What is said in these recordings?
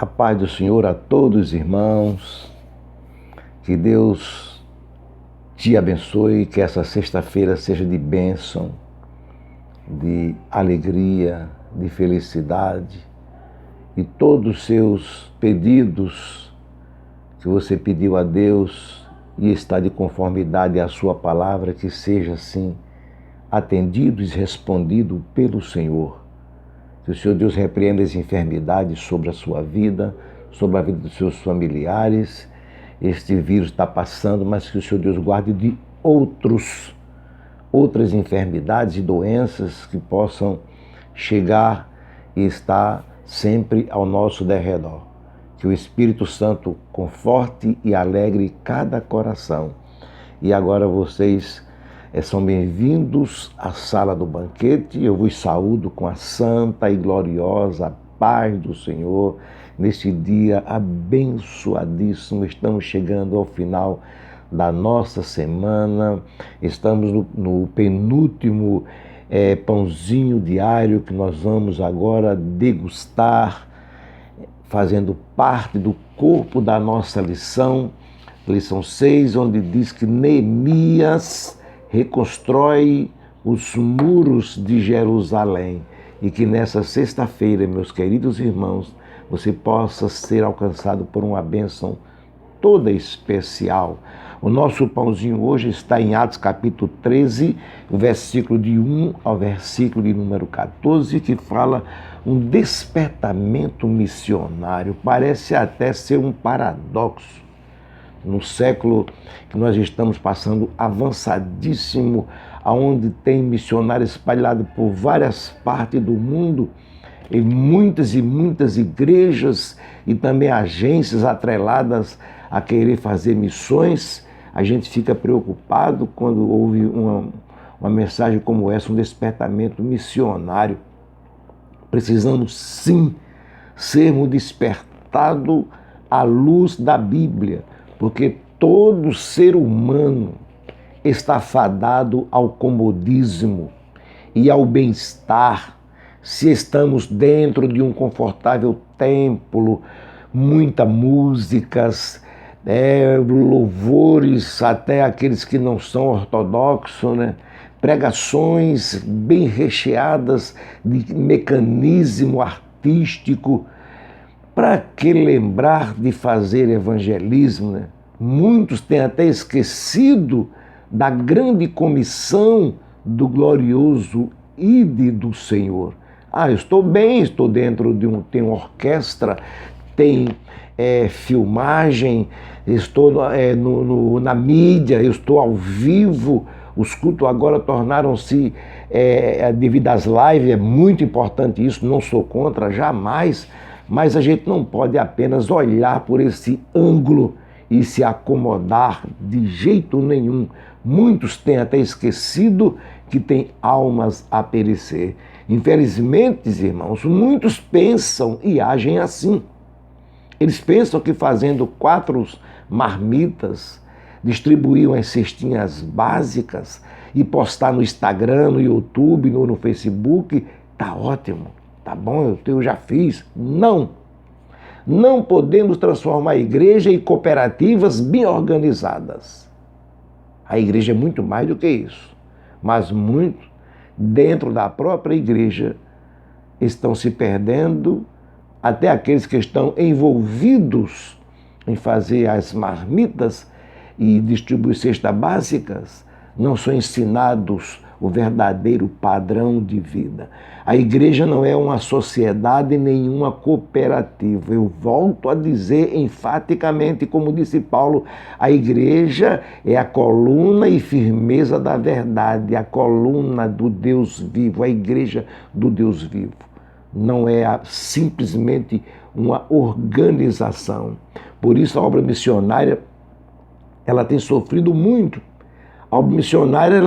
A paz do Senhor a todos, irmãos. Que Deus te abençoe, que essa sexta-feira seja de bênção, de alegria, de felicidade. E todos os seus pedidos que você pediu a Deus e está de conformidade à sua palavra, que seja assim atendido e respondido pelo Senhor. Que o Senhor Deus repreenda as enfermidades sobre a sua vida, sobre a vida dos seus familiares. Este vírus está passando, mas que o Senhor Deus guarde de outras enfermidades e doenças que possam chegar e estar sempre ao nosso derredor. Que o Espírito Santo conforte e alegre cada coração. E agora vocês são bem-vindos à sala do banquete. Eu vos saúdo com a santa e gloriosa paz do Senhor. Neste dia abençoadíssimo, estamos chegando ao final da nossa semana. Estamos no penúltimo pãozinho diário que nós vamos agora degustar, fazendo parte do corpo da nossa lição 6, onde diz que Neemias reconstrói os muros de Jerusalém. E que nessa sexta-feira, meus queridos irmãos, você possa ser alcançado por uma bênção toda especial. O nosso pãozinho hoje está em Atos capítulo 13, versículo de 1 ao versículo de número 14, que fala um despertamento missionário. Parece até ser um paradoxo. No século que nós estamos passando, avançadíssimo, onde tem missionários espalhados por várias partes do mundo, em muitas e muitas igrejas e também agências atreladas a querer fazer missões, a gente fica preocupado quando ouve uma mensagem como essa, um despertamento missionário. Precisamos sim sermos despertados à luz da Bíblia, porque todo ser humano está fadado ao comodismo e ao bem-estar. Se estamos dentro de um confortável templo, muitas músicas, louvores, até aqueles que não são ortodoxos, pregações bem recheadas de mecanismo artístico. Para que lembrar de fazer evangelismo? Muitos têm até esquecido da grande comissão do glorioso Ide do Senhor. Eu estou bem, estou dentro tem uma orquestra, tem filmagem, estou na mídia, eu estou ao vivo. Os cultos agora tornaram-se, devido às lives, é muito importante isso, não sou contra, jamais. Mas a gente não pode apenas olhar por esse ângulo e se acomodar de jeito nenhum. Muitos têm até esquecido que têm almas a perecer. Infelizmente, irmãos, muitos pensam e agem assim. Eles pensam que fazendo 4 marmitas, distribuir umas cestinhas básicas e postar no Instagram, no YouTube, no Facebook, tá ótimo. Tá bom, eu já fiz. Não podemos transformar a igreja em cooperativas bem organizadas. A igreja é muito mais do que isso. Mas muito dentro da própria igreja estão se perdendo, até aqueles que estão envolvidos em fazer as marmitas e distribuir cestas básicas, não são ensinados o verdadeiro padrão de vida. A igreja não é uma sociedade nem uma cooperativa. Eu volto a dizer enfaticamente, como disse Paulo, a igreja é a coluna e firmeza da verdade, a coluna do Deus vivo, a igreja do Deus vivo. Não é simplesmente uma organização. Por isso a obra missionária ela tem sofrido muito. A obra missionária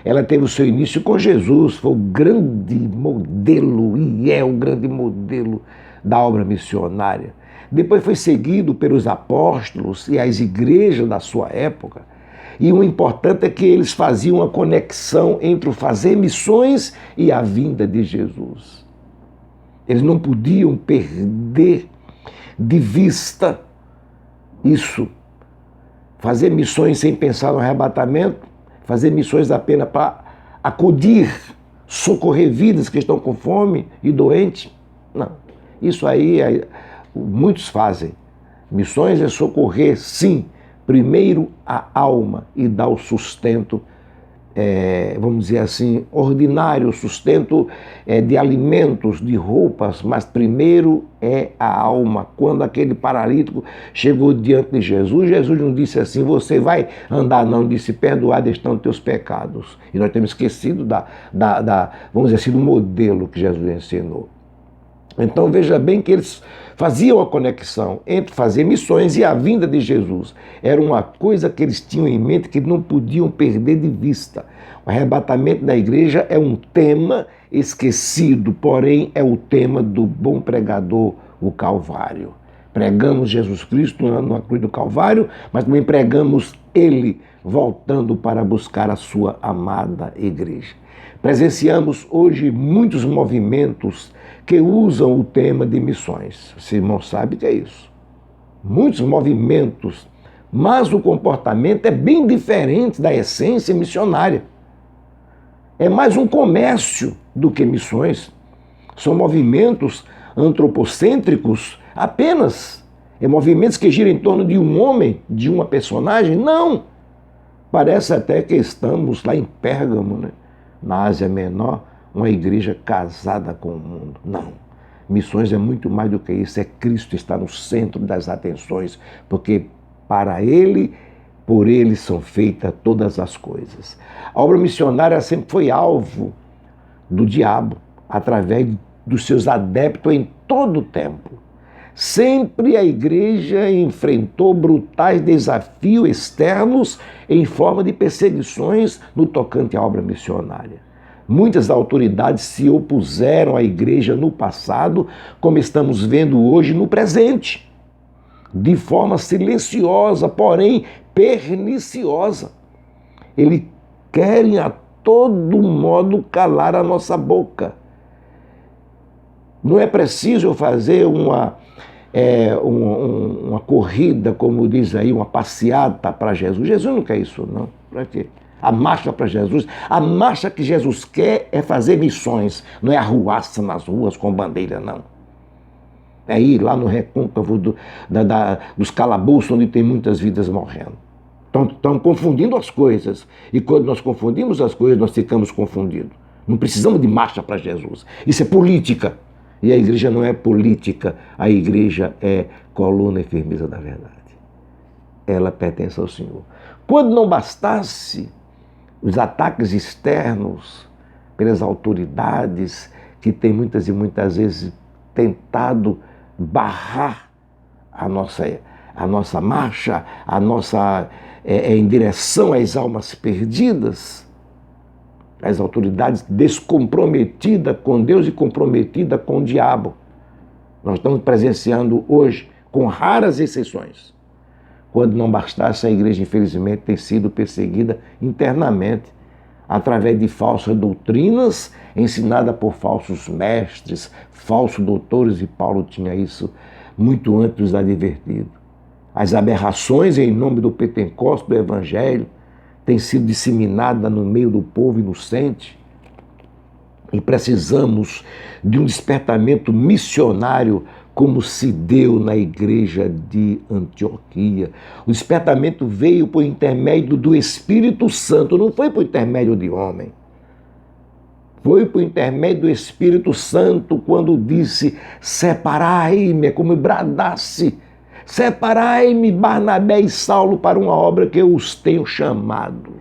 ela teve o seu início com Jesus, foi o grande modelo e é o grande modelo da obra missionária. Depois foi seguido pelos apóstolos e as igrejas da sua época. E o importante é que eles faziam a conexão entre o fazer missões e a vinda de Jesus. Eles não podiam perder de vista isso. Fazer missões sem pensar no arrebatamento, fazer missões apenas para acudir, socorrer vidas que estão com fome e doentes. Não, isso aí muitos fazem. Missões é socorrer, sim, primeiro a alma e dar o sustento, vamos dizer assim, ordinário, sustento de alimentos, de roupas, mas primeiro é a alma. Quando aquele paralítico chegou diante de Jesus, Jesus não disse assim, você vai andar, não, disse, perdoados estão os teus pecados. E nós temos esquecido vamos dizer assim, do modelo que Jesus ensinou. Então veja bem que eles faziam a conexão entre fazer missões e a vinda de Jesus. Era uma coisa que eles tinham em mente que não podiam perder de vista. O arrebatamento da igreja é um tema esquecido, porém é o tema do bom pregador, o Calvário. Pregamos Jesus Cristo na cruz do Calvário, mas também pregamos Ele voltando para buscar a sua amada igreja. Presenciamos hoje muitos movimentos que usam o tema de missões. Você irmão sabe que é isso. Muitos movimentos, mas o comportamento é bem diferente da essência missionária. É mais um comércio do que missões. São movimentos antropocêntricos apenas. É movimentos que giram em torno de um homem, de uma personagem? Não! Parece até que estamos lá em Pérgamo, né? Na Ásia Menor, uma igreja casada com o mundo. Não. Missões é muito mais do que isso. É Cristo estar no centro das atenções, porque para Ele, por Ele são feitas todas as coisas. A obra missionária sempre foi alvo do diabo, através dos seus adeptos em todo o tempo. Sempre a igreja enfrentou brutais desafios externos em forma de perseguições no tocante à obra missionária. Muitas autoridades se opuseram à igreja no passado, como estamos vendo hoje no presente, de forma silenciosa, porém perniciosa. Eles querem a todo modo calar a nossa boca. Não é preciso fazer uma corrida, como diz aí, uma passeata para Jesus. Jesus não quer isso, não. Para quê? A marcha para Jesus. A marcha que Jesus quer é fazer missões, não é arruaça nas ruas com bandeira, não. É ir lá no recôncavo dos calabouços, onde tem muitas vidas morrendo. Estão confundindo as coisas. E quando nós confundimos as coisas, nós ficamos confundidos. Não precisamos de marcha para Jesus. Isso é política. E a igreja não é política, a igreja é coluna e firmeza da verdade. Ela pertence ao Senhor. Quando não bastasse os ataques externos pelas autoridades que têm muitas e muitas vezes tentado barrar a nossa marcha, em direção às almas perdidas, as autoridades descomprometidas com Deus e comprometidas com o diabo. Nós estamos presenciando hoje, com raras exceções, quando não bastasse, a igreja, infelizmente, tem sido perseguida internamente, através de falsas doutrinas, ensinadas por falsos mestres, falsos doutores, e Paulo tinha isso muito antes dos advertidos. As aberrações em nome do Pentecostes, do Evangelho, tem sido disseminada no meio do povo inocente, e precisamos de um despertamento missionário como se deu na igreja de Antioquia. O despertamento veio por intermédio do Espírito Santo, não foi por intermédio de homem. Foi por intermédio do Espírito Santo quando disse, separai-me, é como bradasse, separai-me, Barnabé e Saulo, para uma obra que eu os tenho chamado.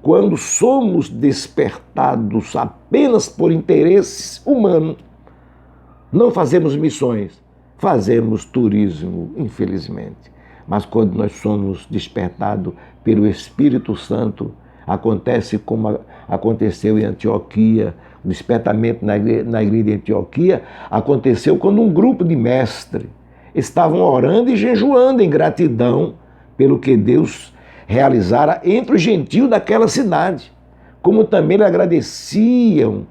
Quando somos despertados apenas por interesses humanos, não fazemos missões, fazemos turismo, infelizmente. Mas quando nós somos despertados pelo Espírito Santo, acontece como aconteceu em Antioquia, o despertamento na igreja de Antioquia aconteceu quando um grupo de mestres estavam orando e jejuando em gratidão pelo que Deus realizara entre os gentios daquela cidade. Como também agradeciam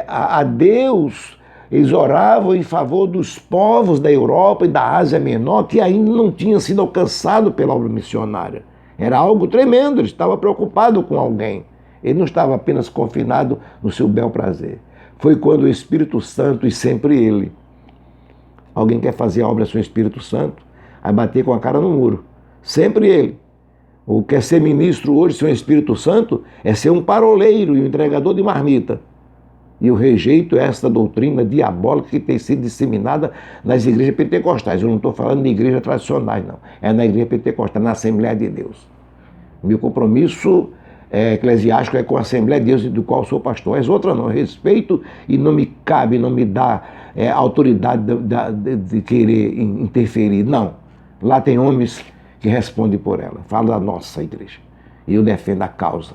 a Deus Eles oravam em favor dos povos da Europa e da Ásia Menor que ainda não tinham sido alcançados pela obra missionária. Era algo tremendo, ele estava preocupado com alguém. Ele não estava apenas confinado no seu bel prazer. Foi quando o Espírito Santo, e sempre ele, alguém quer fazer a obra sem o Espírito Santo, vai bater com a cara no muro. Sempre ele. Ou quer ser ministro hoje sem o Espírito Santo, é ser um paroleiro e um entregador de marmita. E eu rejeito esta doutrina diabólica que tem sido disseminada nas igrejas pentecostais. Eu não estou falando de igrejas tradicionais, não. É na igreja pentecostal, na Assembleia de Deus. Meu compromisso eclesiástico é com a Assembleia de Deus, do qual sou pastor. As outras não. Eu respeito e não me cabe, não me dá autoridade de querer interferir. Não. Lá tem homens que respondem por ela. Falo da nossa igreja. E eu defendo a causa.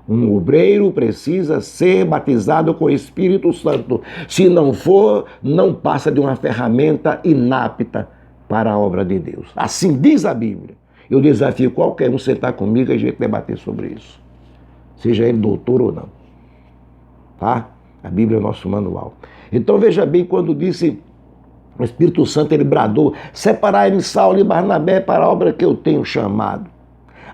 Um obreiro precisa ser batizado com o Espírito Santo. Se não for, não passa de uma ferramenta inapta para a obra de Deus. Assim diz a Bíblia. Eu desafio qualquer um sentar comigo e a gente debater sobre isso. Seja ele doutor ou não. Tá? A Bíblia é o nosso manual. Então veja bem, quando disse o Espírito Santo, ele bradou: separai-me Saulo e Barnabé para a obra que eu tenho chamado.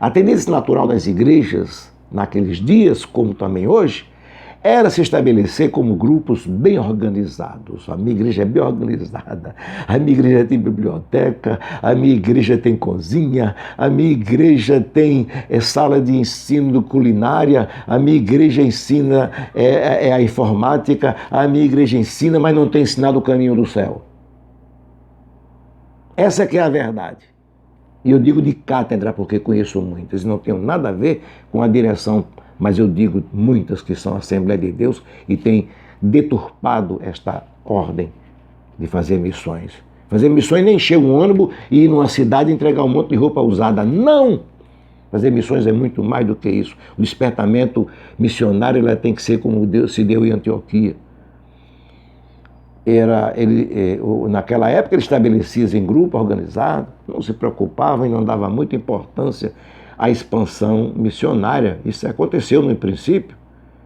A tendência natural das igrejas naqueles dias, como também hoje, era se estabelecer como grupos bem organizados. A minha igreja é bem organizada, a minha igreja tem biblioteca, a minha igreja tem cozinha, a minha igreja tem sala de ensino culinária, a minha igreja ensina a informática, a minha igreja ensina, mas não tem ensinado o caminho do céu. Essa que é a verdade. E eu digo de cátedra porque conheço muitas, não tenho nada a ver com a direção, mas eu digo muitas que são Assembleia de Deus e têm deturpado esta ordem de fazer missões. Fazer missões nem encher um ônibus e ir numa cidade e entregar um monte de roupa usada. Não! Fazer missões é muito mais do que isso. O despertamento missionário ela tem que ser como Deus se deu em Antioquia. Naquela época ele estabelecia em grupo organizado, não se preocupava e não dava muita importância à expansão missionária. Isso aconteceu no princípio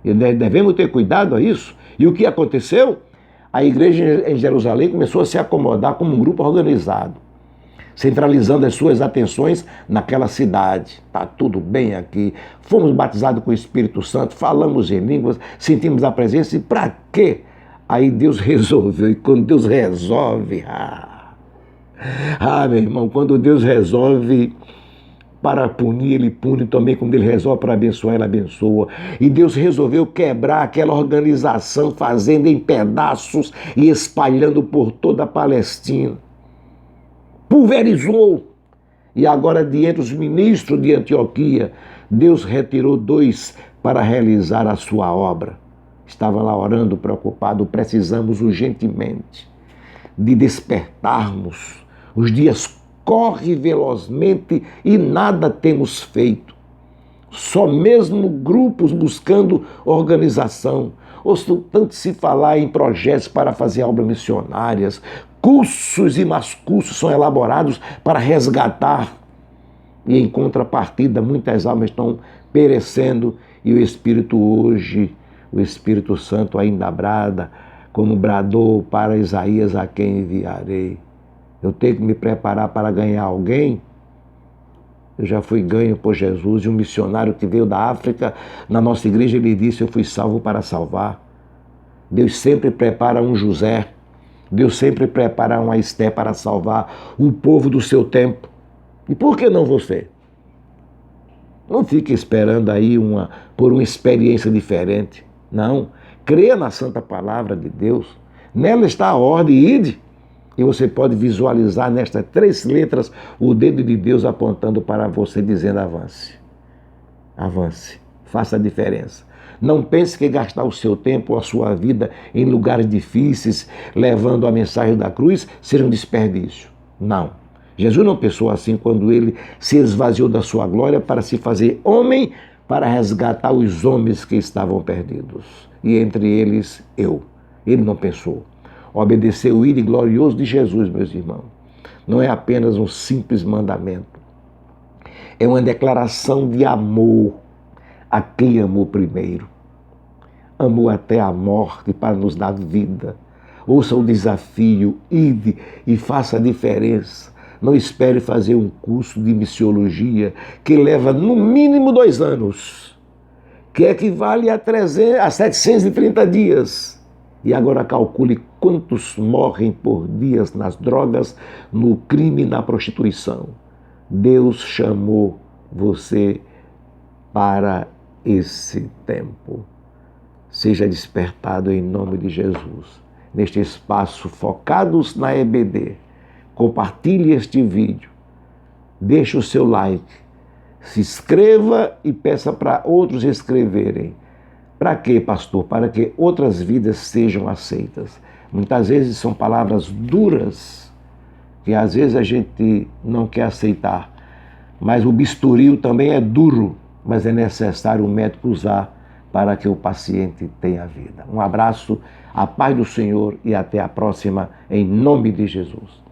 e devemos ter cuidado a isso. E o que aconteceu? A igreja em Jerusalém começou a se acomodar como um grupo organizado, centralizando as suas atenções naquela cidade. Está tudo bem aqui, fomos batizados com o Espírito Santo, falamos em línguas, sentimos a presença e para quê? Aí Deus resolveu, e quando Deus resolve, meu irmão, quando Deus resolve para punir, Ele pune também, quando Ele resolve para abençoar, Ele abençoa. E Deus resolveu quebrar aquela organização, fazendo em pedaços e espalhando por toda a Palestina. Pulverizou. E agora, diante dos ministros de Antioquia, Deus retirou 2 para realizar a sua obra. Estava lá orando, preocupado, precisamos urgentemente de despertarmos. Os dias correm velozmente e nada temos feito. Só mesmo grupos buscando organização. Ouço tanto se falar em projetos para fazer obras missionárias, cursos e mais cursos são elaborados para resgatar. E em contrapartida, muitas almas estão perecendo e o Espírito hoje... O Espírito Santo ainda brada, como bradou para Isaías, a quem enviarei. Eu tenho que me preparar para ganhar alguém? Eu já fui ganho por Jesus, e um missionário que veio da África, na nossa igreja, ele disse: eu fui salvo para salvar. Deus sempre prepara um José, Deus sempre prepara uma Esté para salvar o povo do seu tempo. E por que não você? Não fique esperando aí por uma experiência diferente. Não, creia na Santa Palavra de Deus. Nela está a ordem, ide. E você pode visualizar nestas 3 letras o dedo de Deus apontando para você, dizendo: avance. Avance, faça a diferença. Não pense que gastar o seu tempo ou a sua vida em lugares difíceis, levando a mensagem da cruz, seja um desperdício. Não. Jesus não pensou assim quando ele se esvaziou da sua glória para se fazer homem, para resgatar os homens que estavam perdidos. E entre eles, eu. Ele não pensou. Obedecer o ídolo glorioso de Jesus, meus irmãos, não é apenas um simples mandamento. É uma declaração de amor a quem amou primeiro. Amou até a morte para nos dar vida. Ouça o desafio, ide e faça a diferença. Não espere fazer um curso de missiologia que leva no mínimo 2 anos, que equivale a 730 dias. E agora calcule quantos morrem por dia nas drogas, no crime e na prostituição. Deus chamou você para esse tempo. Seja despertado em nome de Jesus. Neste espaço, focados na EBD, compartilhe este vídeo, deixe o seu like, se inscreva e peça para outros escreverem. Para quê, pastor? Para que outras vidas sejam aceitas. Muitas vezes são palavras duras, que às vezes a gente não quer aceitar, mas o bisturi também é duro, mas é necessário o médico usar para que o paciente tenha vida. Um abraço, a paz do Senhor e até a próxima, em nome de Jesus.